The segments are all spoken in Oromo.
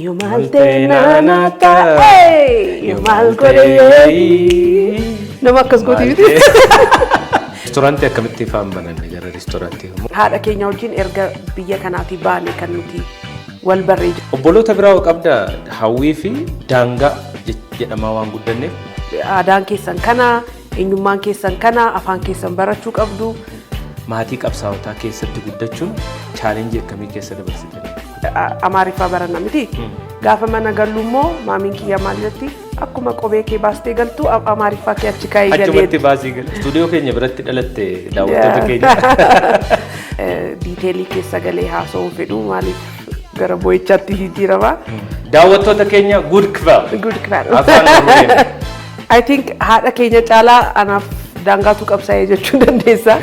Io mal te nanaka, io mal koreyei. Nama akkas gooti miti. Restooraantii akkamitti fa'aan bananne gara restooraantii? Haadha keenya wajjin erga biyya kanaati baane kan nuti wal barreeja. Obboloota biraa qabda hawwii fi daangaa jedhamaa waan guddanneef. Aadaan keessan kana, eenyummaan keessan kana, afaan keessan barachuu qabdu. Maatii qabsaa'otaa keessatti guddachuun chaalenjii akkamii keessa dabarsitanii? Amaariffaa baranna miti. Gaafa mana gallu immoo maamiin kiyya maal jetti akkuma qobee kee baastee galtu Amaariffaa kee achi kaa'ee galee. Achumatti baasii galee. Istuudiyoo keenya biratti dhalatte daawwattoota keenya. Diiteelii keessa galee haasa'uu fedhu maaliif gara boo'ichaatti jijjiirama. Daawwattoota keenya good kvaal. Good kvaal. Afaan Oromoo. I think haadha keenya caalaa anaaf daangaatu qabsaa'ee jechuu dandeessa.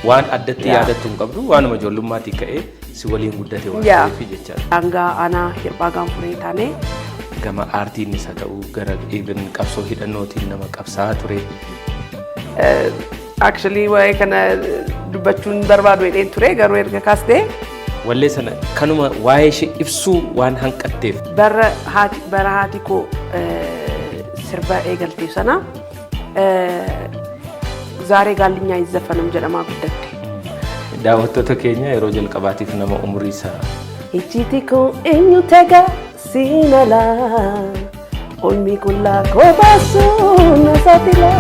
Waan addatti yaadattu hin qabdu waanuma ijoollummaatti ka'ee si waliin guddate waan ta'eef jechaadha. Daangaa aanaa Hirphaa Gaanfuree taanee gama aartiin isa ta'uu gara even qabsoo hidhannootiin nama qabsaa'aa ture. Actually waa'ee kana dubbachuun barbaadu jedheen ture garuu erga kaastee. Wallee sana kanuma waa'ee ishee ibsuu waan hanqatteef. Bara haati koo sirba eegaltee sana zaaree gaallinyaa izzafanam jedhamaa guddatte. Daawwattoota keenya yeroo jalqabaatiif nama umurii isaa. Ijjiti kun eenyu tega siinala olmi kullaa koo baasuun na saaxila.